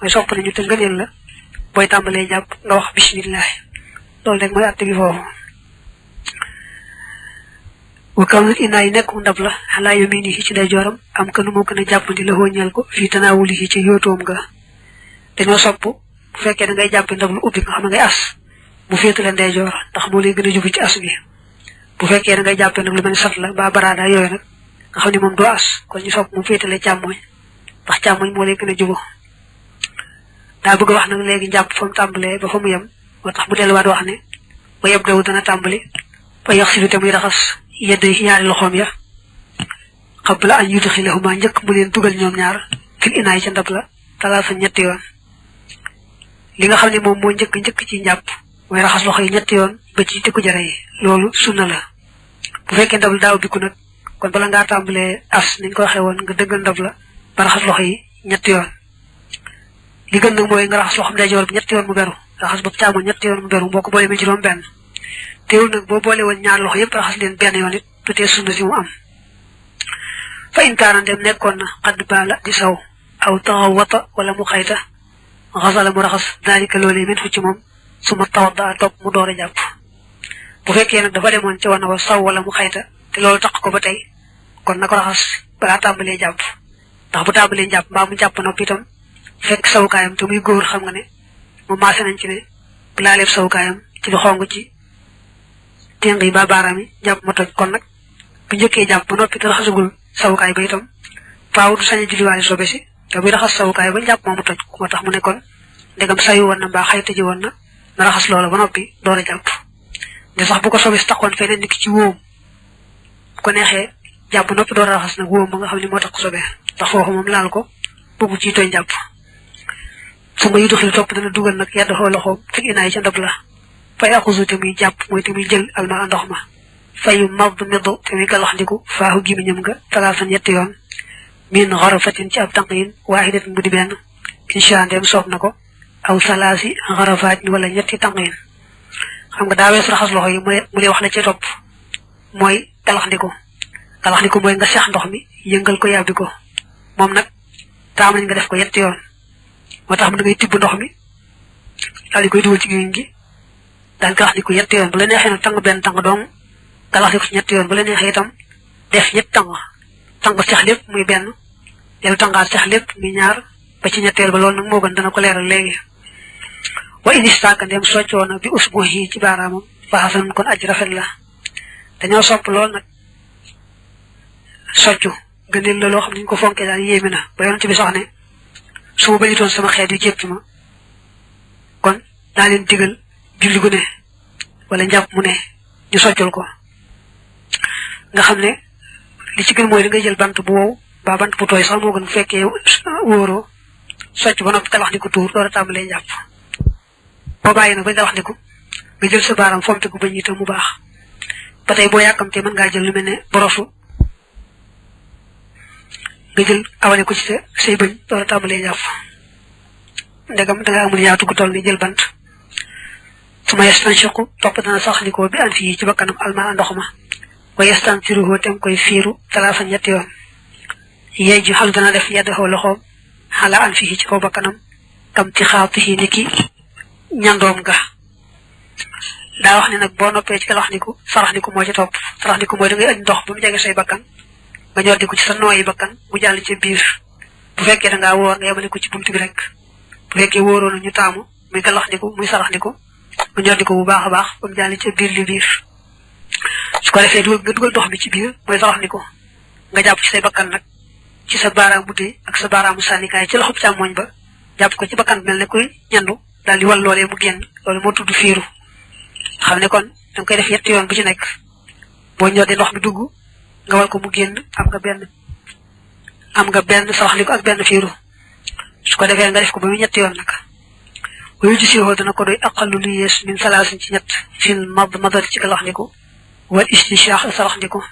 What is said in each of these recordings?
mooy sopp nañu te ngëneel la booy tàmbalee jàpp nga wax bismillah loolu rek mooy atte bi foofu wa kawnul inaayi nekk ndab la xalaa yaminihi ci day jooram am ka nu moo gën a jàppandi la xooñeel ko fii tanaawulihi ci yóotoom nga dañoo sopp bu fekkee da ngay jàppe ndab lu ubbi nga xam ne ngay as mu féetale ndeyjoor ndax moo lay gën a jubu ci as bi bu fekkee da ngay jàppe nag lu mel ni sat la ba baraada yooyu nag nga xam ne moom doo as kon ñu sopp mu féetale càmmoñ ndax càmmoñ moo lay gën a jubu daa bëgg a wax nag léegi njàpp fa mu tàmbalee ba fa mu yem moo tax mu delluwaat wax ne ba yeb daw dana tàmbali ba yax silu te muy raxas yedd yi ñaari loxoom ya qabla an yudxilahuma njëkk mu leen dugal ñoom ñaar fil inaay ca ndab la talaata ñetti yoon li nga xam ne moom moo njëkk ci njàpp mooy raxas loxo yi ñetti yoon ba ci tikku jara yi loolu sunna la bu fekkee ndab la daaw bikku nag kon bala ngaa tàmbalee as niñ ko waxee woon nga dëggal ndab la ba raxas loxo yi ñetti yoon li gën nag mooy nga raxas loxoom ndeyjoor bi ñetti yoon mu beru raxas bopp càmmoñ ñetti yoon mu beru boo ko boolee ba juróom benn teewul nag boo boole woon ñaar loxo yëpp raxas leen benn yoon it tutee sunna si mu am fa in kaana dem nekkoon na xadd baala di saw aw taxawata wala mu xayta xasala mu raxas daalika loolee min fu ci moom su ma tawadda topp mu door a jàpp bu fekkee nag dafa demoon ci wana wa saw wala mu xayta te loolu tax ko ba tey kon na ko raxas balaa tàmbalee jàpp ndax bu tàmbalee jàpp mbaa mu jàpp noppi itam fekk sawukaayam te muy góor xam nga ne mu maase nañ ci ne bu laaleeb sawukaayam ci lu xong ci téng yi ba baaraam yi jàpp ma toj kon nag bu njëkkee jàpp ba noppi te raxasagul sawukaay ba itam faaw du sañ a julliwaale sobe si te buy raxas sawukaay ba jàpp moomu toj moo tax mu ne kon ndegam sayu woon na mbaa xayta ji woon na na raxas loola ba noppi door a jàpp de sax bu ko sobe si taxoon feneen nit ki ci wóom bu ko neexee jàpp noppi door a raxas nag wóom ba nga xam ne moo tax ko sobe ndax foofu moom laal ko boobu ci tooñ jàpp su ma yuduxil topp dana dugal nag yedd xoo loxoom fi inaay ca ndab la fay axusu te muy jàpp mooy te muy jël alma ndox ma fayu mab meddu te muy galax ndiku faaxu gimiñam nga talaasan ñetti yoon min xarafatin ci ab tànqin waaxidatin bu di benn insha ndem soob na ko aw salaasi xarafatin wala ñetti tànqin xam nga daa wees raxas loxo yi mu lay wax la ci topp mooy galax ndiku mooy nga seex ndox mi yëngal ko yàbbi ko moom nag taam nañ nga def ko yetti yoon moo tax mu da ngay tibb ndox mi daal di koy dugal ci gémmiñ gi daal galax ndiku yetti yoon bu la neexee nag tàng benn tàng dong galax ndiku ci ñetti yoon bu la neexee itam def ñett tàng seex lépp muy benn dellu tàngaat seex lépp muy ñaar ba ci ñetteel ba loolu nag moo gën dana ko leeral léegi wa inistaaka ndem soccoona bi usbu yi ci baaraamam faxasanun kon aj rafet la dañoo sopp lool nag soccu gëneel la loo xam ne ñu ko fonkee daal yéeme na ba yonent bi sax ne su ma bañutoon sama xeet yu jéppi ma kon daa leen digal julli gu ne wala njàpp mu ne ñu soccul ko nga xam ne li ci gën mooy da ngay jël bant bu wow ba bant bu tooy sax moo gën bu fekkee wóoroo socc ba noppi galax ndiku tuur door a tàmbalee njàpp boo bàyyi nag ba galax ndiku nga jël sa baaraam fomte ko bañ itam mu baax ba tey boo yàkkamtee mën ngaa jël lu mel ne borosu nga jël awale ko ci say bëñ door a tàmbalee njàpp ndegam da nga amul yaatu gu toll ni jël bant su ma yastanshiqu topp dana sax ni ko bi an fii ci bakkanam alma ndox ma wa yastansiruhu tem koy fiiru talaasa ñetti yoon yeey ji xalu dana def yedd xoo loxoom xala an fii ci kaw bakkanam kam ci xaatihi ni ki ñandoom ga daa wax ne nag boo noppee ci galaxndiku saraxndiku moo ci topp saraxndiku mooy da ngay ëñ ndox ba mu jege say bakkan nga ñor di ko ci sa nooyi bakkan mu jàll ci biir bu fekkee da ngaa wóor nga yemale ko ci buntu bi rek bu fekkee wóoroo na ñu taamu muy galaxndiku muy saraxndiku nga ñor di ko bu baax a baax ba mu jàll ci biir li biir su ko defee nga dugal ndox mi ci biir mooy saraxndiku nga jàpp ci say bakkan nag ci sa baaraamu dee ak sa baaraamu sànnikaay ci loxob càmmoñ ba jàpp ko ci bakkan mel ne kuy ñandu daal di wal loolee mu génn loolu moo tudd fiiru xam ne kon da nga koy def yetti yoon bu ci nekk boo ñor di ndox mi dugg nga wal ko mu génn am nga benn saraxndiku ak benn fiiru su ko defee nga def ko ba mu ñetti yoon nag wayu ji siwoo dana ko doy aqallu lu yees min salaasin ci ñett fil madar ci galaxndiku wal istinshaax saraxndiku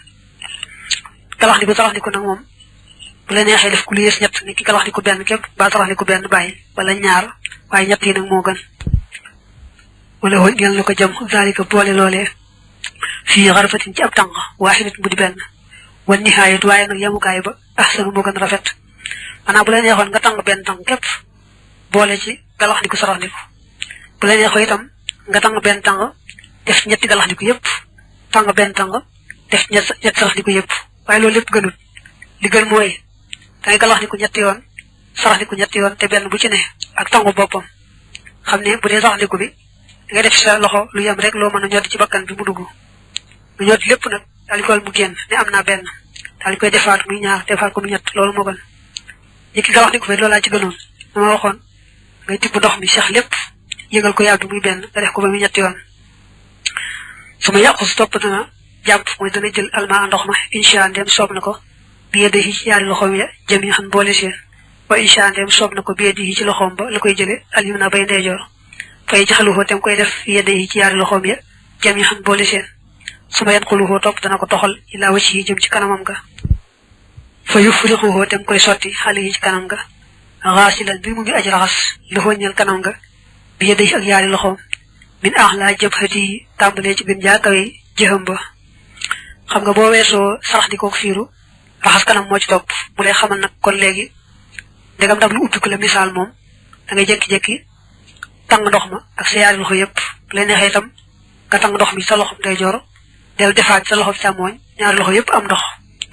saraxndiku nag moom bu la neexee def ku lu yees ñett ni ki galaxndiku benn képp ba saraxndiku benn bàyyi wala ñaar waaye ñett yi nag moo gën wala woo ñeel na ko jëm zalika boole loolee fii xarafatin ci ab tàng waaxidatin bu di benn wan nihaayat waaye nag yemukaay ba ahsanu moo gën rafet maanaam bu la neexoon nga tàng benn tàng képp boole ci galax ndiku sarax ndiku bu la neexoo itam nga tàng benn tàng def ñetti galax ndiku yépp tàng benn tàng def ñett sarax ndiku yépp waaye loolu lépp gënul li gën mooy da ngay galax ndiku ñetti yoon sarax ndiku ñetti yoon te benn bu ci ne ak tàngu boppam xam ne bu dee sarax ndiku bi nga def sa loxo lu yem rek loo mën a ñoddi ci bakkan bi mu dugg lu ñoddi lépp nag daal di koy mu génn ne am naa benn daal di koy defaat muy ñaar defaat ko muy ñett loolu moo gën yëkki galax ndiku fi loolu laa ci gënoon dama waxoon ngay tibb ndox mi sax lépp yëgal ko yàgg muy benn nga def ko ba muy ñetti yoon su ma yàqu su topp dana jàpp mooy dana jël almaa ndox ma insha ndem soob na ko biye de ci yaari loxoom ya jëm yi xam boole seen wa insha ndem soob na ko biye di ci loxoom ba la koy jële alim na bay ndeyjoor fay jaxaluhoo tem koy def yedde yi ci yaari loxoom ya jëm yi xam boole seen su ma yan xuluhoo topp dana ko toxal ilaa wacc yi jëm ci kanamam ga fa yufrixuhoo tem koy sotti xale yi ci kanam ga raasilan bi mu ngi aj raxas lu ñeel kanam nga bi yedde ak yaari loxoom min laa jabhati yi tàmbalee ci gën jaakawe jëxam ba xam nga boo weesoo sarax di kook fiiru raxas kanam moo ci topp mu lay xamal nag kon léegi ndegam daf lu ubbi ko la misaal moom da ngay jékki-jékki tàng ndox ma ak sa yaari loxo yépp bu lay neexee itam nga tàng ndox mi sa loxo ndeyjoor del defaat sa loxo càmmooñ ñaari loxo yépp am ndox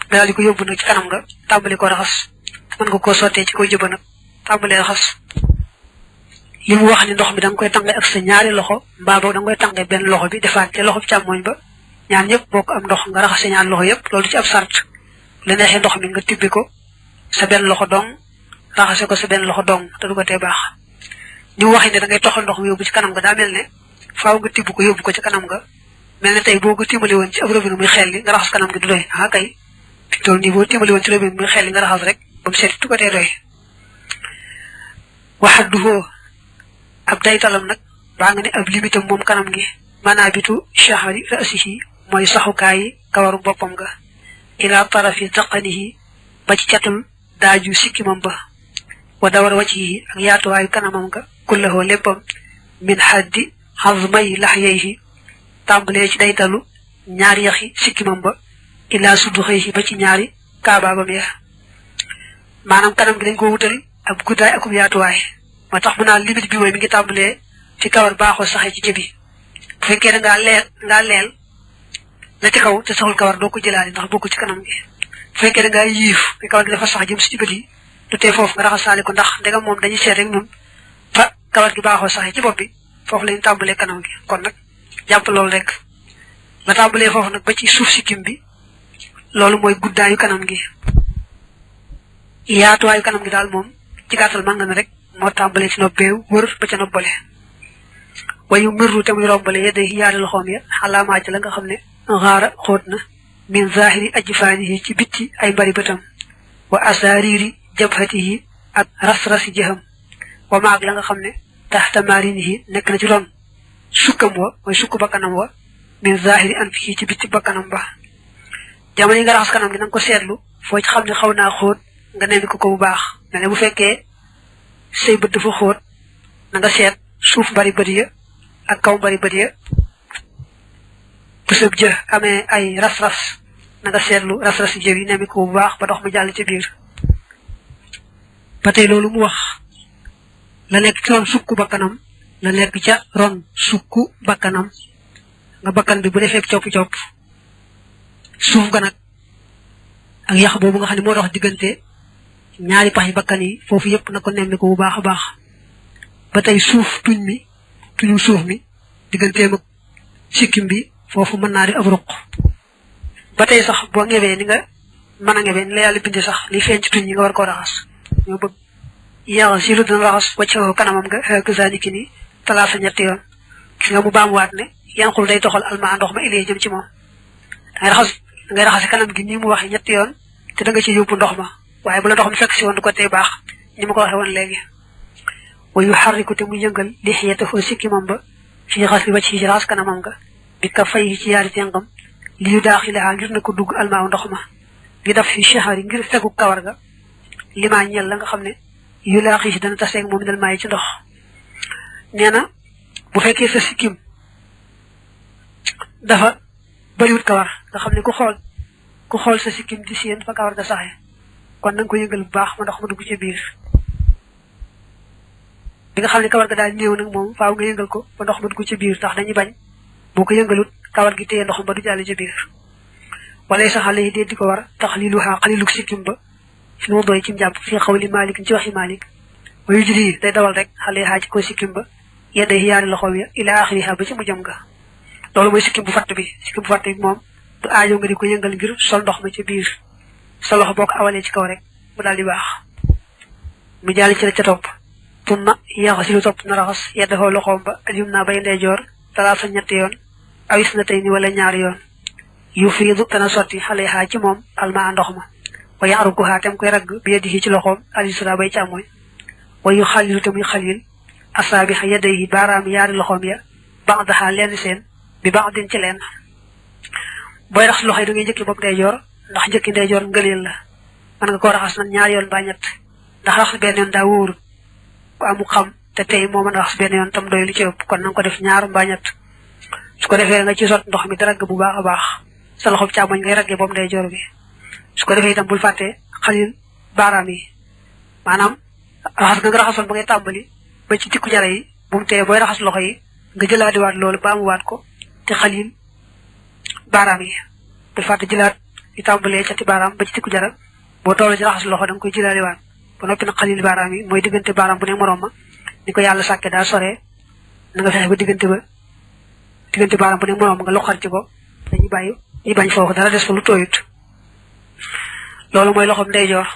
nga daal di ko yóbbu nag ci kanam nga tàmbali ko raxas mën nga koo sottee ci koy jëba nag tàmbalee raxas li mu wax ni ndox mi da nga koy tàngee ak sa ñaari loxo mbaa boog da nga koy tàngee benn loxo bi defaat ca loxo càmmooñ ba ñaar ñëpp bokk am ndox nga raxas sa ñaari loxo yépp loolu ci ab sart la neexee ndox mi nga tibbi ko sa benn loxo dong raxase ko sa benn loxo dong te du ko tee baax ni mu waxee ne da ngay toxal ndox mi yóbbu ci kanam nga daa mel ne faaw nga tibb ko yóbbu ko ci kanam nga mel ne tey boo ko tiimali woon ci ab robinet muy xel li nga raxas kanam gi du doy ah kay fi toll nii boo tiimali woon ci robinet muy xel li nga raxas rek ba mu seet du ko tee doy waxadduhoo ab daytalam nag baa nga ne ab limitam moom kanam gi manaabitu shahri rasihi mooy saxukaayi kawaru boppam ga ila tarafi daqanihi ba ci catul daaju sikkimam ba wa dawar wajhihi ak yaatuwaayu kanamam ga kullahoo léppam min haddi hazmay lahyayhi tàmbalee ci daytalu ñaari yaxi sikkimam ba ila suduxayhi ba ci ñaari kaabaabam ya maanaam kanam gi dañ ko wutal ab guddaay akum yaatuwaay moo tax mu naan limite bi mooy mi ngi tàmbalee ci kawar baaxoo saxee ci jëbi bu fekkee da ngaa leel la ci kaw te saxul kawar doo ko jëlaale ndax bokku ci kanam gi bu fekkee da ngaa yiif te kawar gi dafa sax jëm si bët yi du tee foofu nga raxasaale ko ndax ndegam moom dañuy seet rek ñun fa kawar gi baaxoo saxee ci bopp bi foofu lañu tàmbalee kanam gi kon nag jàpp loolu rek nga tàmbalee foofu nag ba ci suuf si kim bi loolu mooy guddaayu kanam gi yaatuwaayu kanam gi daal moom ci gàttal mën nga ne rek moo tàmbalee ci nopp beew wër ba ca noppale wayu mirru te muy rombale yedde yaari loxoom ya xalaamaaj la nga xam ne xaara xóot na min zahiri ajfaanihi ci bitti ay mbari bëtam wa asariri jabhatihi ak ras-rasi jëxam wa maag la nga xam ne taxta marinihi nekk na ci ron sukkam wa mooy sukk bakkanam wa min zahiri anfihi ci bitti bakkanam ba jamono yi nga raxas kanam gi na nga ko seetlu foo ci xam ne xaw naa xóot nga nemmi ko bu baax mel ne bu fekkee say bët dafa xóot na nga seet suuf mbari bët ya ak kaw mbari bët ya bu sëb jë amee ay ras-ras na nga seetlu ras-ras jë yi nemmi ko bu baax ba dox mu jàll ci biir ba tey loolu mu wax la nekk ci ron sukk bakkanam la nekk ca ron sukk bakkanam nga bakkan bi bu defee copp-copp suuf ga nag ak yax boobu nga xam ne moo dox diggante ñaari pax yi bakkan yi foofu yépp na ko nemmi ko bu baax a baax ba tey suuf tuñu suuf mi digganteem ak sikkim bi foofu mën naa di ab ruq ba tey sax boo ngebee ni nga mën a ngebee ni la yàlla bindee sax li feeñ ci tuñ yi nga war koo raxas ñoo bëgg yàlla si lu dina raxas wacc kanamam nga gazaniki ni talaasa ñetti yoon ki nga mu baamuwaat ne yanqul day toxal almaa ndox ma ilee jëm ci moom dangay raxase kanam gi nii mu waxee ñetti yoon te da nga ci yóbbu ndox ma waaye bu la ndox mi fekk si woon du ko tey baax ni ma ko waxee woon léegi wa yu xarriku te mu yëngal lixiyatahu sikkimam ba fii xas li wacc ci raxas kanamam nga bi ka fay ci yaari tengam li yu daaxilaha ngir na ko dugg almaaw ndox ma ngi daf fi shahari ngir fegu kawar ga limaa ñel la nga xam ne yu laaxi si dana taseeg moom dal maay ci ndox nee na bu fekkee sa sikkim dafa bariwut kawar nga xam ne ku xool sa sikkim di seen fa kawar ga saxe kon nanga ko yëngal bu baax ma ndox ma dugg ci biir bi nga xamni kawar ga daal néew nak mom faaw nga yëngal ko ba ndox ma dugg ci biir tax dañuy bañ boko yëngalut kawar gi téye ndox ba du jall ci biir wala sa xale yi di ko war taxliluha qaliluk sikim ba fi mo doy ci japp fi xawli malik ci waxi malik wayu jidi day dawal rek xale ha ci ko sikim ba yedde yaari loxom ya ila akhiriha ba ci mu jëm ga lolu moy sikim bu fatt bi mom du aajo nga di ko yëngal ngir sol ndox ma ci biir sa loxo boko awale ci kaw rek mu dal di bax mu jall ci la ca top tumma yaxasilu top na raxas yedde ho loxom ba aljum na bay ndeyjor talaata ñetti yoon awis na tay ni wala ñaar yoon yufidu tana soti xale ha ci mom alma ndox ma wa ya'rukuha tam koy rag bi yedihi ci loxom alisra bay chamoy wa yukhalilu tam khalil asabi yadayhi baram yaari loxom ya ba'daha len sen bi ba'din ci len boy rax loxay da ngay jëkke bok day jor ndax jëkke day jor ngeelel la man nga ko raxas nan ñaar yoon ba ñett ndax rax ben yoon da woor ko amu xam te tay mo man raxas ben yoon tam doy lu ci ëpp kon nang ko def ñaar ba ñett su ko defé nga ci sot ndox mi dara bu baaxa baax sa loxo chamoy ngay ragge bom day jor bi su ko defé itam bul faté khalil baram yi manam raxas nga raxason ba ngay tambali ba ci tikku jara yi bu mu té boy raxas loxo yi nga jëlaati waat loolu ba mu waat ko te khalil baram yi bul faté jëlaat di tambalé ci baram ba ci tikku jara bo tollu ci raxas loxo dang koy jëlaali waat ba nopi na khalil baram yi moy digënté baram bu ne morom ma niko yalla saké da soré nga fexé ba digënté baram bu ne morom nga loxar ci ko dañuy bayyi yi bañ fofu dara dess fa lu toyut lolu moy loxom ndeyjor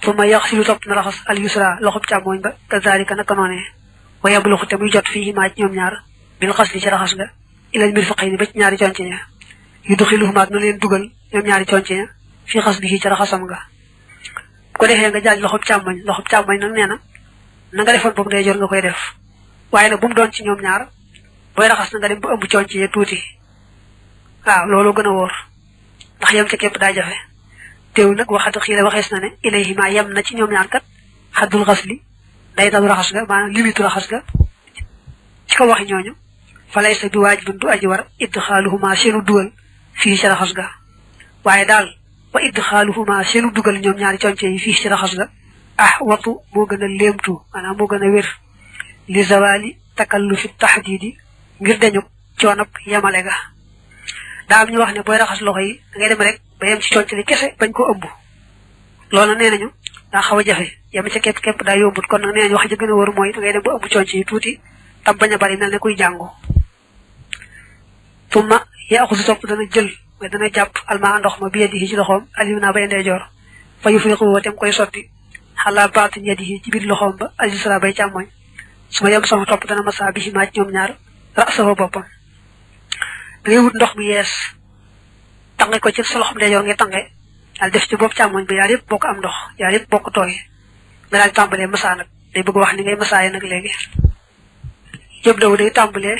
fuma yaxsilu top na raxas al yusra loxom chamoñ ba kazalika naka noné wa yabluxu te muy jot fihi ma ci ñom ñaar bil xasli ci raxas ga ila al mirfaqayni ba ci ñaari cionci ña yudkhiluhuma na leen dugal ñom ñaari cionci ña fi xasbihi ci raxasam ga ko defé nga jaaj loxom chamoñ nak néna na nga defon bok ndeyjor nga koy def waye nak bu mu doon ci ñom ñaar boy raxas nga dem bu ëmb cionci ya tuti waaw lolu gëna wor ndax yam ci képp da jafé teew nak waxat xila waxes na ne ilayhi ma yam na ci ñom ñaar kat hadul ghasli day dal raxas ga manam limitu raxas ga ci ko wax ñoñu falaysa bi wajibun du aji war idkhaluhuma senu dugal fi ci raxas ga waye dal wa idkhaluhuma senu dugal ñom ñaari cionce yi fi ci raxas ga watu mo gëna lemtu manam mo gëna wër li zawali takalluf at-tahdidi ngir dañu cionop yamale ga da am ñu wax ne boy raxas loxo yi da ngay dem rek ba yam ci cionci li kesse bañ ko ëmb loolu nenañu da xawa jafé yam ci kep da yombut kon nak nenañu wax ji gëna wër moy da ngay dem ba ëmb cionci yi tuti tam baña bari melne kuy jango tuma ya xusu top dana jël way dana japp alma ndox ma bi yadihi ci loxom alimna bay ndey jor fa yufriqu wa tam koy sotti hala batin yadihi ci bir loxom ba alisra bay chamoy suma yam sama top dana masa bi ma ci ñom ñaar ra'sahu bopam ngay wut ndox bu yes tangé ko ci sa loxom ndey jor ngay tangé dal def ci bop chamoy bi yaar yépp bokk am ndox yaar yépp bokk toy nga dal tambalé masa nak day bëgg wax ni ngay masaay nak légui jëb daw day tambalé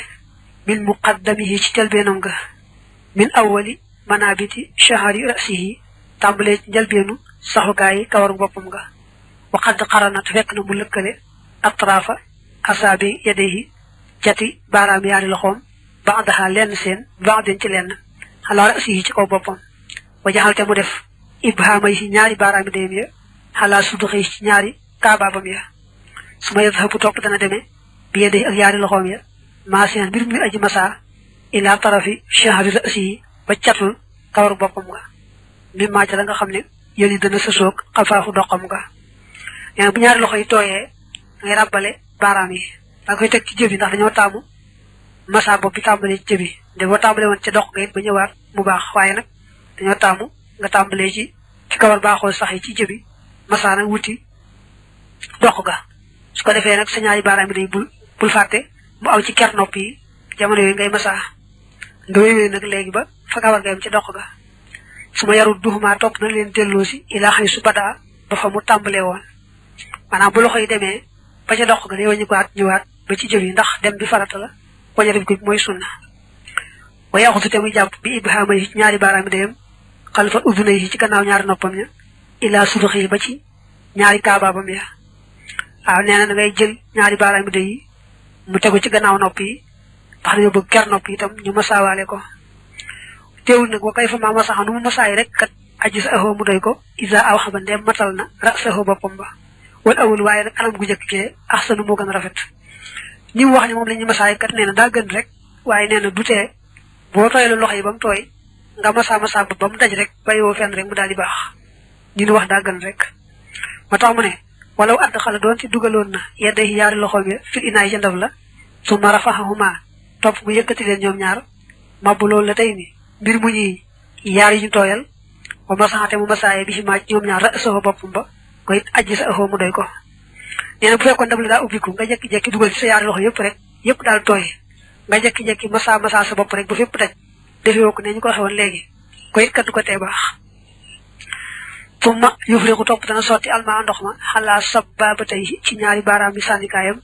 min muqaddamihi ci jalbenam ga min awwali manabiti shahari ra'sihi tambalé ci jalbenu saxu gaay kawar bopam ga wa qad qaranat fek na mu lekkale atrafa asabi yadihi jati baram yaari loxom ba'daha len sen ba'din ci len ala ra'sihi ci kaw bopam wa jaxalte mu def ibhamay ci ñaari baram deyem ya ala sudukhi ci ñaari kababam ya suma yadhabu top dana deme bi yadihi ak yaari loxom ya masian bir mi aji masa ila tarafi shahri ra'si ba ciatul kawar bopam nga mimma ci la nga xamne yeli dana sesok xafafu doxam nga ya bu ñaari loxoy toyé ngay rabalé baram yi da koy tek ci jëbi ndax dañoo taamu masa bop bi tambalé ci jëbi de bo tambalé won ci dox nga ba ñëwaat mu baax waye nak dañoo taamu nga tambalé ci kawar baaxol sax ci jëbi masa nak wuti dox ga su ko defé nak sa ñaari baram yi day bul faté mu aw ci ker nopi jamono yi ngay masa nga wéwé nak légui ba fa kawar nga am ci dox ga suma yaru duhuma top na leen delosi ila xay su bada ba fa mu tambalé won manam bu loxoy démé ba ci dox ga day wañu ko at ñëwaat ba ci jëf yi ndax dem bi farata la ko jarif ko moy sunna wa yaxutu te muy japp bi ibhamay ci ñaari baram dem khalfa udunay ci gannaaw ñaari noppam ya ila sudukhi ba ci ñaari kaababam ya aw neena da ngay jël ñaari baram day mu teggu ci gannaaw noppi tax ñu bëgg ker noppi tam ñu masawalé ko teewul nak wa kayfa ma masaxanu mu masaay rek kat aji sa ho mu doy ko iza aw xabande matal na ra'sahu bopam ba wal awul waaye nag anam gu jëkk kee ahsanu moo gën a rafet ni mu wax ni moom la ñu masaay kat nee na daa gën rek waaye nee na du tee boo tooylu loxo yi ba mu tooy nga masa ba mu daj rek bàyyiwoo fenn rek mu daal di baax ni ñu wax daa gën rek ma tax mu ne walaw àdd xala doon ci dugaloon na yedda yi yaari loxoom ya fil inaay ca ndab la su ma rafaxahuma topp mu yëkkati leen ñoom ñaar mabbu loolu la tey ni mbir mu ñuy yaar yi ñu tooyal wa masaxate mu masaaye bi ci maaj ñoom ñaar ra soxo boppam ba koy ajji sa axoo mu doy ko nee na bu fekkoon ndab la daa ubbiku nga jekki-jekki dugal ci sa yaari loxo yëpp rek yëpp daal tooy nga jekki-jekki masa sa bopp rek ba fépp daj defewoo ko ne ñu ko waxee woon léegi ko it kat du ko tee baax tumma yufriqu topp dana sotti almaa ndox ma xalaa sabbabatay ci ñaari baaraam yi sànnikaayam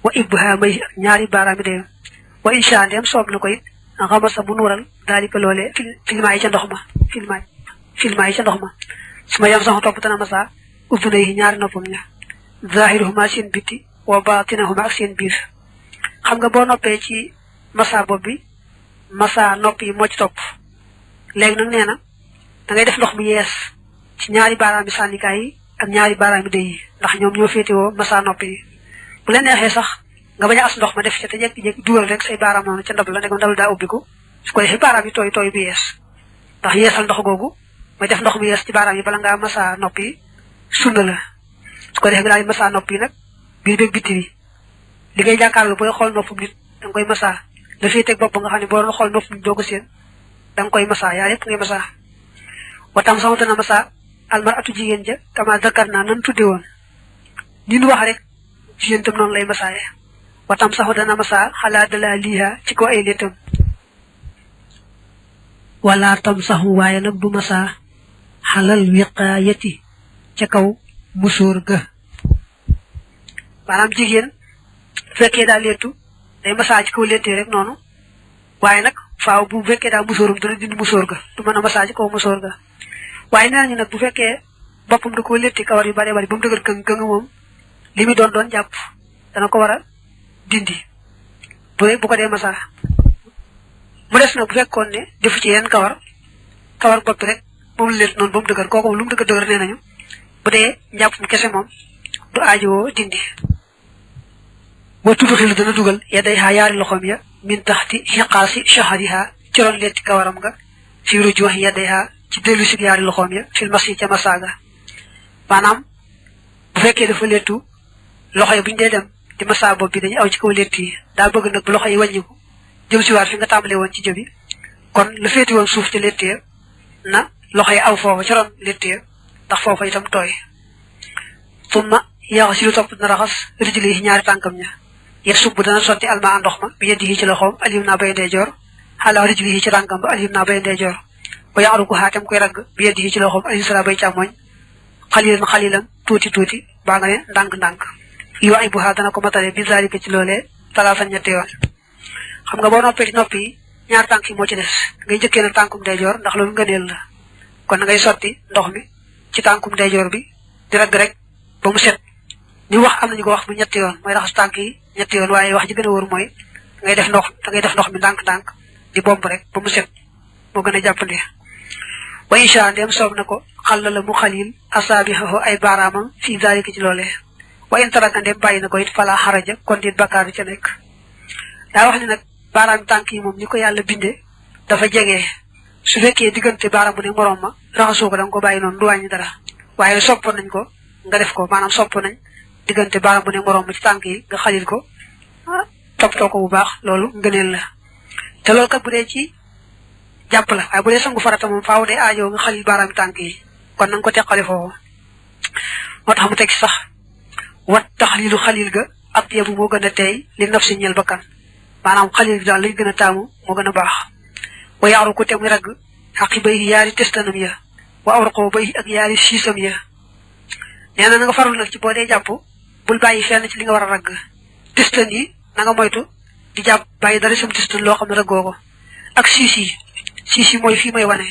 wa ibhamay ñaari baaraam yi deyam wa insha ndem soob na ko it xamasa mu nuural daalika loolee filmaa yi ca ndox ma filmaa yi ca ndox ma su ma yam sax topp dana masa udduna yi ñaari noppam ña zahiruhuma seen bitti wa batinahuma ak seen biir xam nga boo noppee ci masa bopp bi masa nopp yi moo ci topp léegi nag nee na da ngay def ndox mu yees ci ñaari baaraami sànnikaay yi ak ñaari baaraami dey yi ndax ñoom ñoo féetewoo masa nopp yi bu la neexee sax nga bañ a as ndox ma def ca te jekki-jekki dugal rek say baaraam noonu ca ndab la ndegam ndab daa ubbiku su ko defee baaraam yi tooy bu yees ndax yeesal ndox googu mooy def ndox mu yees ci baaraam yi bala ngaa masa nopp yi sunna la su ko defee nga daal di masa nopp yi nag biir beeg bitti bi li ngay jàkkaarloo booy xool noppum nit da nga koy masa la féeteeg bopp nga xam ne boo doon xool noppum nit doo ko seen da nga koy masa yaa yëpp ngay masa watam sama dana masa almar atu jigéen ja kama zakar naa nan tudde woon ni nu wax rek jigéen tam noonu lay masaaye watam sax dana masa xalaa dala liiha ci ko ay léttam wala tam saxu waaye nag du masa xalal wiqaayati ca kaw musóor ga maanaam jigéen fekkee daa léttu day masa ci kaw léttee rek noonu waaye nag faaw bu fekkee daa musóorum dana dindi musóor ga du mën a masa ci kaw musóor ga waaye nee nañu nag bu fekkee boppam da koo létti kawar yu bare bari ba mu dëgër këng moom li mu doon jàpp dana ko war a dindi bu ko dee masa mu des nag bu fekkoon ne defu ci yenn kawar bopp rek moom la létt noonu ba mu dëgër kooku lu mu dëgër nee nañu bu dee njàpp mu kese moom du aajowoo dindi wa tudxilu dana dugal yedday xaa yaari loxoom ya min taxti xiqaasi shahariha ci roon letti kawaram nga fi rujuux yedday xaa ci dellu si yaari loxoom ya fil mas yi ca masaaga maanaam bu fekkee dafa lettu loxo yi bu ñu dee dem di masa bopp bi dañu aw ci kaw lett yi daa bëgg nag bu loxo yi wàññiku jëm si waat fi nga tàmbalee woon ci jëbi kon la féeti woon suuf ci lett ya na loxo yi aw foofa ca roon lett ya ndax foofa itam tooy tumma yaaxa si lu topp dina raxas rijli yi ñaari tànkam ña yet sub dana sotti alma ndox ma bi yeddi yi ci loxoom alim naa bay ndeyjoor xala rijli yi ci tànkam ba alim naa bay ndeyjoor ba yaxaru ko xaatam koy ragg bi yeddi yi ci loxoom alim sala bay càmmoñ xalilan tuuti baa nga ne ndànk yu ay bu xaa dana ko matale bi zalika ci loolee talaata ñetti yoon xam nga boo noppee ci noppi yi ñaar tànk yi moo ci des ngay jëkkee nag tànkum ndeyjoor ndax loolu ngëneel la kon ngay sotti ndox mi ci tànkum ndeyjoor bi di ragg rek ba mu set ñu wax am nañu ko wax bu ñetti yoon mooy raxas tànk yi ñetti yoon waaye wax ji gën a wóor mooy da ngay def ndox mi ndànk di bomb rek ba mu set moo gën a jàppandi wa insha ndem soob na ko xalla la mu xalil asaabihahu ay baaraamam fii zalika ci loolee wa in taraka ndem bàyyi na ko it fala xaraja kon dit bakkaar ca nekk daa wax ne nag baaraam tànk yi moom ni ko yàlla bindee dafa jege su fekkee diggante baaraam bu ne moroom ma raxasoo ko da nga ko bàyyi noonu du wàññi dara waaye sopp nañ ko nga def ko maanaam sopp nañ diggante baaraam bu ne moroom ma ci tànk yi nga xalil ko toppatoo ko bu baax loolu ngëneel la te loolu kat bu dee ci jàpp la waaye bu dee sangu farata moom faaw day aajoo nga xalil baaraam tànk yi kon na nga ko teqale foofu moo tax mu teg sax wat taxlilu xalil ga ak yebu moo gën a teey li naf si ñel bakkan maanaam xalil bi daal lay gën a taamu moo gën a baax wa yaaru ko te muy ragg xaqi bay yaari testanam ya wa awraqoo bay ak yaari siisam ya nee na nga farul nag ci boo dee jàpp bul bàyyi fenn ci li nga war a ragg testan yi na nga moytu di jàpp bàyyi dara sam testan loo xam ne raggoo ko ak siis yi mooy fii may wane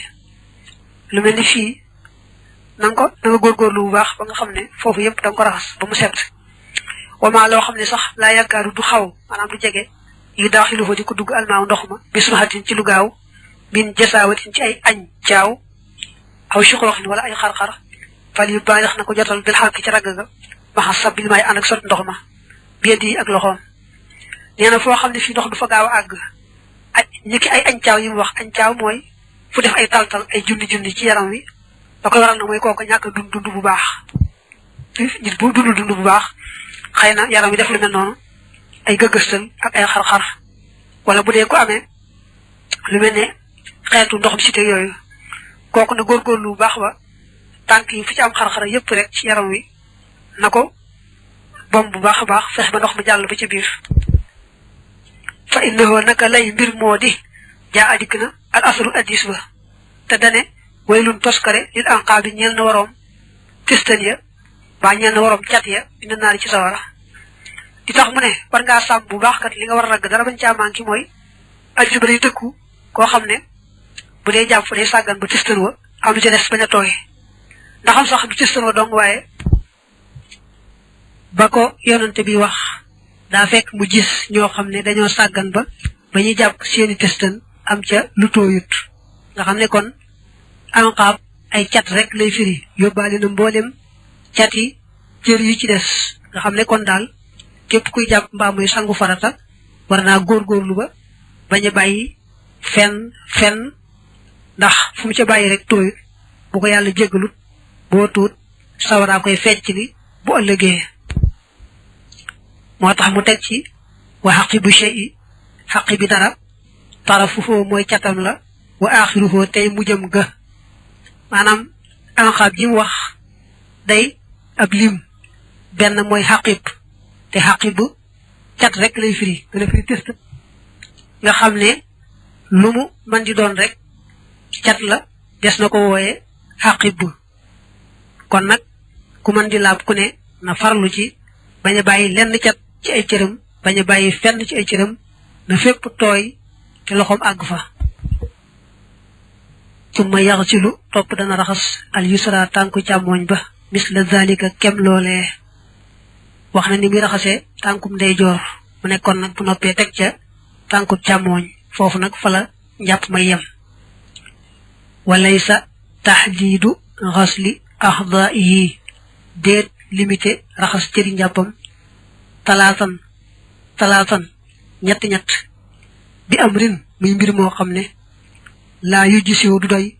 lu mel ni fii na nga góorgóorlu bu baax ba nga xam ne foofu yëpp da nga ko raxas ba mu set wamaa loo xam ne sax laa yaakaaru du xaw maanaam du jege yu daaxilu fa di ko dugg almaaw ndox ma bi subaxatin ci lu gaaw min jasaawatin ci ay añ caaw aw suqooxin wala ay xar-xar fal yu baalix na ko jotal bil xarki ci ragg ga maxa sabil may ànd ak sot ndox ma biyadi ak loxoom nee na foo xam ne fii ndox du fa gaaw a àgg aj ñiki ay añcaaw yi mu wax añcaaw mooy fu def ay taltal ay junni ci yaram wi da koy waral na mooy kooku ñàkk dund bu baax nit bu dund bu baax xëy na yaram wi def lu mel noonu ay gëgëstal ak ay xar-xar wala bu dee ko amee lu mel ne xeetu ndoxum cité yooyu kooku na góorgóorlu bu baax ba tànk yi fu ci am xar-xar yépp rek ci yaram wi na ko bom bu baax a baax fex ba ndox mu jàll ba ci biir fa innahu naka lay mbir moo di jaa adik na al asru addis ba te dane waylun toskare lil anqaabi ñeel na waroom tistan ya baa ñeel na waroom cat ya dina naari ci sawara di tax mu ne war ngaa sàmm bu baax kat li nga war a ragg dara bañ caa manqué mooy addis ba day tëkku koo xam ne bu dee jàpp day sàggan ba tistan wa am lu ca des bañ a tooge ndaxam sax du tistan wa dong waaye ba ko yonante bi wax daa fekk mu gis ñoo xam ne dañoo sàggan ba ñuy jàpp seeni testan am ca lu tooyut nga xam ne kon anqaab ay cat rek lay firi yóbbaale na mboolem cat yi cër yi ci des nga xam ne kon daal képp kuy jàpp mbaa muy sangu farata war naa góorgóorlu ba bañ a bàyyi fenn ndax fu mu ca bàyyi rek tooyut bu ko yàlla jéggalut boo tuut sawaraa koy fecc li bu ëllëgee moo tax mu teg ci wa xaqi bu shay'i xaqi bi dara tarafuhu mooy catam la wa axiruhu tey mujjam ga maanaam anqaab ji mu wax day ab lim benn mooy xaqib te xaqib cat rek lay firi dana firi test nga xam ne lu mu man di doon rek cat la des na ko wooye xaqib kon nag ku man di laab ku ne na farlu ci bañ a bàyyi lenn cat ci ay cëram bañ a bàyyi fenn ci ay cëram na fépp tooy te loxoom àgg fa summa yaxsilu topp dana raxas al yusra tànku càmmooñ ba misla zalika kem loolee wax na ni muy raxasee tànkum ndeyjoor mu nekkoon nag bu noppee teg ca tànku càmmooñ foofu nag fa la njàpp may yem walaysa tahdiidu xasli axdaa'ihi déet limité raxas cëri njàppam talaatan ñett bi am rin muy mbir moo xam ne laa yu gisiwu du doy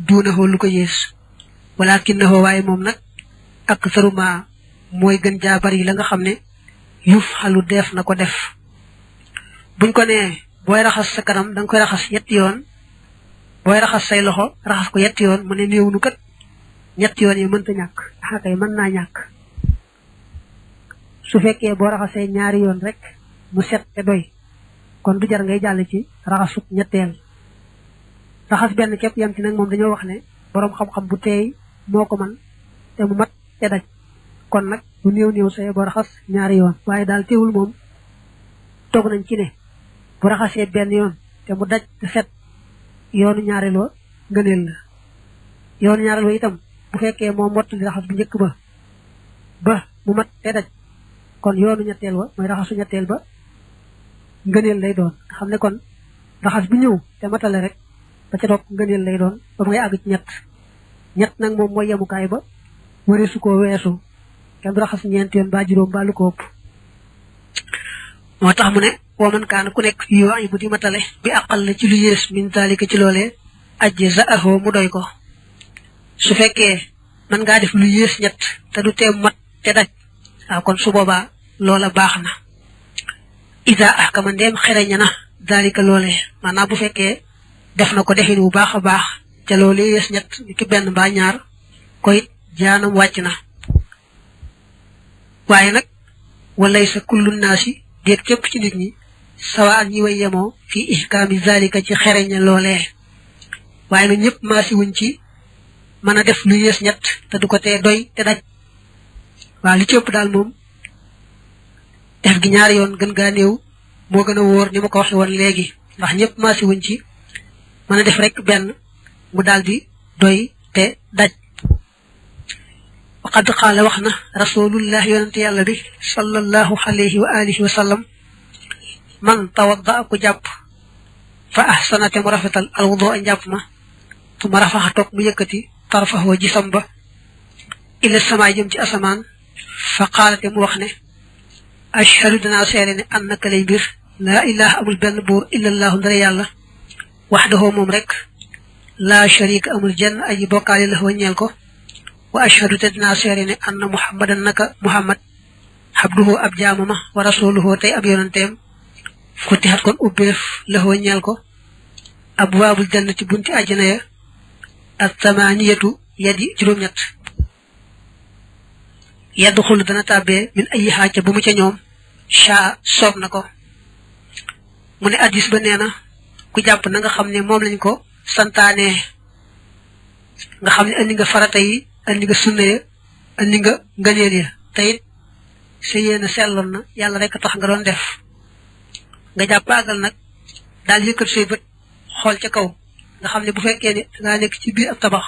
duunahoo lu ko yées walaakinnahu waaye moom nag ak saruma mooy gën jaa bari la nga xam ne yuf xalu def na ko def buñ ko nee booy raxas sa kanam danga koy raxas yetti yoon booy raxas say loxo raxas ko yetti yoon mu ne néewnu kat ñetti yoon yi mënta ñàkk xakay mën naa ñàkk su fekkee boo raxasee ñaari yoon rek mu set te doy kon du jar ngay jàll ci raxasut ñetteel raxas benn képp yam ci nag moom dañoo wax ne boroom xam-xam bu teey moo ko man te mu mat te daj kon nag bu néew say boo raxas ñaari yoon waaye daal teewul moom toog nañ ci ne bu raxasee benn yoon te mu daj te set yoonu ñaareeloo ngëneel la yoonu ñaareel wa itam bu fekkee moom mottali raxas bu njëkk ba mu mat te daj kon yoonu ñetteel wa mooy raxasu ñetteel ba ngëneel lay doon nga xam ne kon raxas bu ñëw te matale rek ba ca toog ngëneel lay doon ba ngay àgg ci ñett nag moom mooy yemukaay ba wari su ko weesu kenn du raxas ñeent yoon ba juróom ba lu ko ëpp moo tax mu ne woo man kaan ku nekk yoo ay bu di matale bi àqal la ci lu yées min zalika ci loolee ajje za ahoo mu doy ko su fekkee mën ngaa def lu yées ñett te du tee mat te daj waaw kon su boobaa loola baax na ida ahkama ndeem xereña na zalika loolee maanaam bu fekkee def na ko defin bu baax a baax te loolee yées ñett ni ki benn mbaa ñaar koy jaanam wàcc na waaye nag walay sa kullu naasi déet képp ci nit ñi sawaan ñi way yemoo fii ihkaami zalika ci xereña loolee waaye nag ñëpp maasi wuñ ci mën a def lu yées ñett te du ko tee doy te daj waaw li ci ëpp daal moom def gi ñaari yoon gën gaa néew moo gën a wóor ni ma ko waxe woon léegi ndax ñëpp maasi wuñ ci mën a def rek benn mu daal di doy te daj waqad qaala wax na rasulullah yonente yàlla bi sallallahu alayhi wa alihi wa sallam man tawadda ku jàpp fa ahsana te mu rafetal alwudu a njàpp ma tu ma rafaxa toog mu yëkkati tarfaxoo gisam ba ila samaay jëm ci asamaan fa qaalate mu wax ne ashhadu danaa seere ne annaka lay mbir laa ilaha amul benn buur illallahu ndara yàlla waxdahu moom rek laa sharika amul jenn aji bokkaale la ñeel ko wa ashhadu te dinaa seere ne anna muhammadan naka muhammad abduhu ab jaamama wa rasuluhu tey ab yonanteem futixat kon ubbeef la ñeel ko abwaabul jannati bunti àjjana ya ak tamaaniyatu yadi juróom-ñett yadxulu dana tàbbee min ay xaaca bu mu ca ñoom shaa soob na ko mu ne addis ba nee na ku jàpp na nga xam ne moom lañ ko santaane nga xam ne andi nga farata yi andi nga sunna ya andi nga ngëneel ya te it sa yéene selloon na yàlla rek tax nga doon def nga jàpp àggal nag daal yëkkat say bët xool ca kaw nga xam ne bu fekkee ne dangaa nekk ci biir ab tabax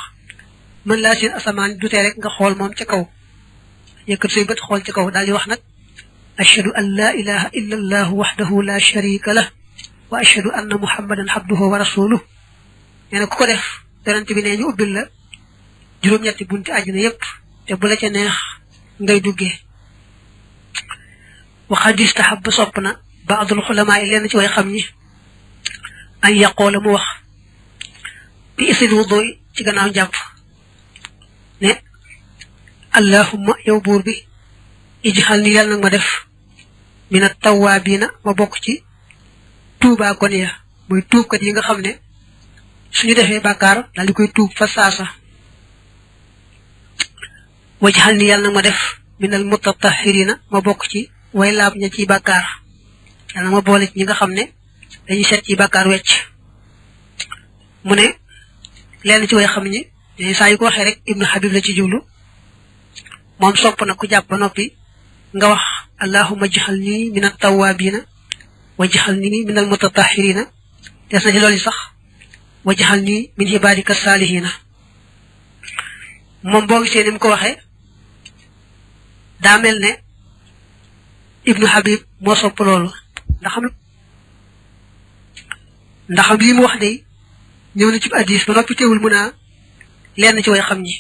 mën laa seen asamaan dutee rek nga xool moom ca kaw yëkkat say bët xool ca kaw daal di wax nag ashhadu an laa ilaha illa allahu waxdahu la sharika lah wa ashhadu anna muhammadan abduhu wa rasuluh nee na ku ko def yonent bi nee ñu ubbil la juróom-ñetti bunti àjjana yépp te bu la ca neex ngay duggee waxad istahabba sopp na baadul xulamaa yi leen ci way xam ñi an yaqoola mu wax bi isil wudu ci gannaaw njàpp ne allahumma yow buur bi ijxal ni yàlla nag ma def mina tawaabiina ma bokk ci tuubaa kon ya muy tuubkat yi nga xam ne suñu defee bàkkaar daal di koy tuub fa saasa wajxal ni yàlla nag ma def minal mutatahhirina ma bokk ci way laab ña ciy bàkkaar yàlla ma boole ci ñi nga xam ne dañuy set ci bàkkaar wecc mu ne lenn ci way xam ñi saa yu ko waxee rek ibnu habib la ci jublu moom sopp na ku jàpp ba noppi nga wax allahumma jxal nii min at-tawwabina wa jxal nii min al-mutatahhirina des na ci loolu sax wa jxal nii min ibadika salihina moom boo gisee ni mu ko waxee daa mel ne ibnu habib moo sopp loolu ndaxam li mu wax de ñëw na ci addis ba noppi teewul mu naa lenn ci way xam ñi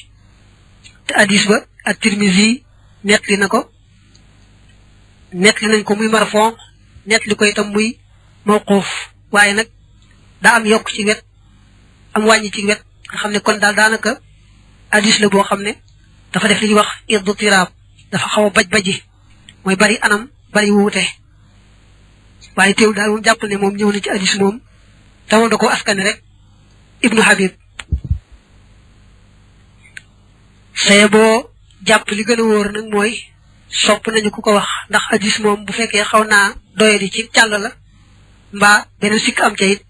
te addis ba at-Tirmizi nettali na ko nettali nañ ko muy marfon nettali ko itam muy mawquuf waaye nag daa am yokk ci wet am wàññi ci wet nga xam ne kon daal daanaka addis la boo xam ne dafa def li ñuy wax idtiraab dafa xaw a baj-baji mooy bari anam bari wuute waaye teewul daal moom jàpp ne moom ñëw na ci addis moom te moom da ko askane rek ibnu habib saye boo jàpp li gën a wóor nag mooy sopp nañu ku ko wax ndax addis moom bu fekkee xaw naa doyadi ci càll la mbaa beneen sikk am ca it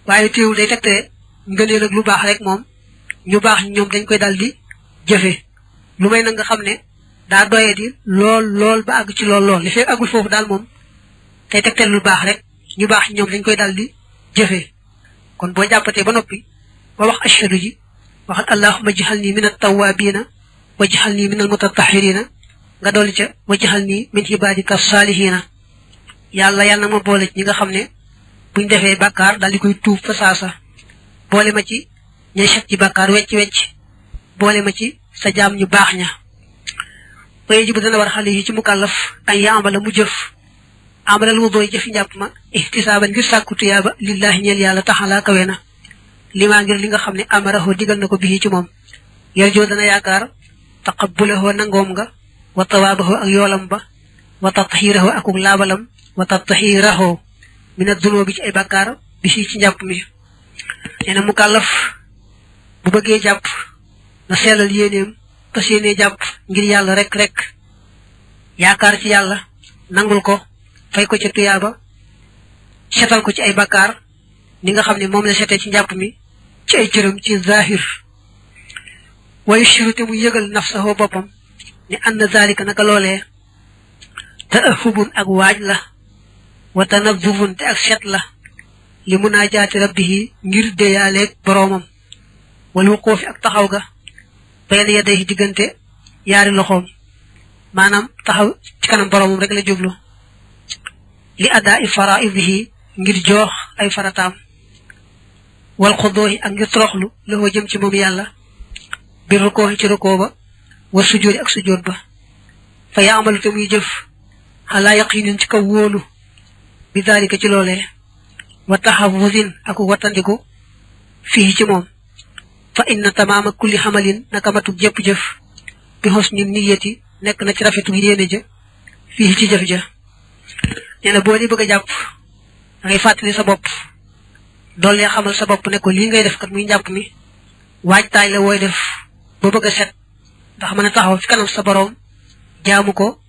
waaye teewul day tegte ngëneel ak lu baax rek moom ñu baax ñoom dañ koy dal di jëfe lu may na nga xam ne daa doyadi lool ba àgg ci lool li fekk àggul foofu daal moom tey tegte lu baax rek ñu baax ñoom dañ koy dal di jëfe kon boo jàppatee ba noppi ba wax ashhadu ji waxat allahumma ij'alni min at-tawwabina waj'alni min al-mutatahhirina nga dolli ca waj'alni min ibadika salihina yàlla na ma boole ci ñi nga xam ne buñ defee bàkkaar daal di koy tuub fa saasa boole ma ci ñay set ci bàkkaar wecc boole ma ci sa jaam ñu baax ña waye ji bu dana war xale yi ci mukallaf ay yaamala mu jëf amalal wudu jëfi njàpp ma ihtisaaban ngir sàkku tuyaaba lillahi ñeel yàlla taxalaa kawe na limaa ngir li nga xam ne amaraho digal na ko bii ci moom yarjoo dana yaakaar taqabbulahu nangoom nga wa tawaabahu ak yoolam ba wa tatahirahu akuk laabalam wa tatahirahu min ad-dunubi ci ay bàkkaar bi ci njàpp mi nee na mukallaf bu bëggee jàpp na sellal yéeneem fas yéenee jàpp ngir yàlla rek yaakaar ci yàlla nangul ko fay ko ci tuyaaba setal ko ci ay bàkkaar ni nga xam ne moom la setee ci njàpp mi ci ay cëram ci zahir wayu shirute mu yëgal nafsahu boppam ni anna zalika naka loolee taahubun ak waaj la wa tanazufun te ak set la li munaajaati rabbihi ngir déyaaleeg boroomam wal wuquufi ak taxaw ga bayna yadayhi diggante yaari loxoom maanaam taxaw ci kanam boroomam rek la jublu li adaa i faraidihi ngir joox ay farataam wal xudoohi ak ngir toroxlu la jëm ci moom yàlla bir rukoohi ci rukoo ba war sujjóoti ak sujjóot ba fa yaamalu te muy jëf xalaa yaqinin ci kaw wóolu bi daalika ci loolee wa taxawusin ak wattandiku fii ci moom fa inna tamaama kulli xamalin naka matu jëpp jëf bi husni niyati nekk na ci rafetu yéene ja fii ci jëf ja nee na boo di bëgg a jàpp da ngay fàttali sa bopp dool yaa xamal sa bopp ne ko lii ngay def kat muy njàpp mi waajtaay la wooy def ba bëgg a set ndax mën a taxaw fi kanam sa boroom jaamu ko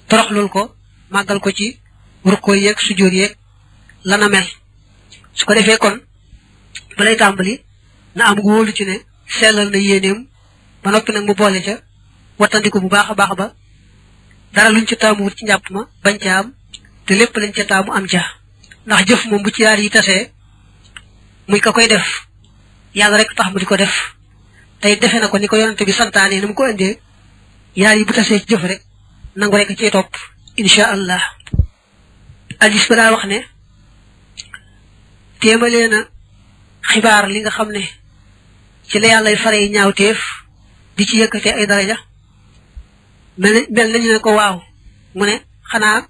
toroxlul ko màggal ko ci rukkoo yeeg sujjóot yeeg lana mel su ko defee kon ba lay tàmbali na am wóolu ci ne sellal na yéeneem ba noppi nag mu boole ca wattandiku bu baax a baax ba dara luñ ca taamu wut ci njàpp ma bañ ca am te lépp lañ ca taamu am ca ndax jëf moom bu ci yaar yi tasee muy ka koy def yàlla rek tax mu di ko def tey defe na ko ni ko yonante bi santaane na mu ko indee yaar yi bu tasee ci jëf rek nangu rek ciy topp insha allah alis ba daa wax ne téemalee na xibaar li nga xam ne ci la yàllay fare yi ñaawteef di ci yëkkate ay daraja mel nañu ne ko waaw mu ne xanaa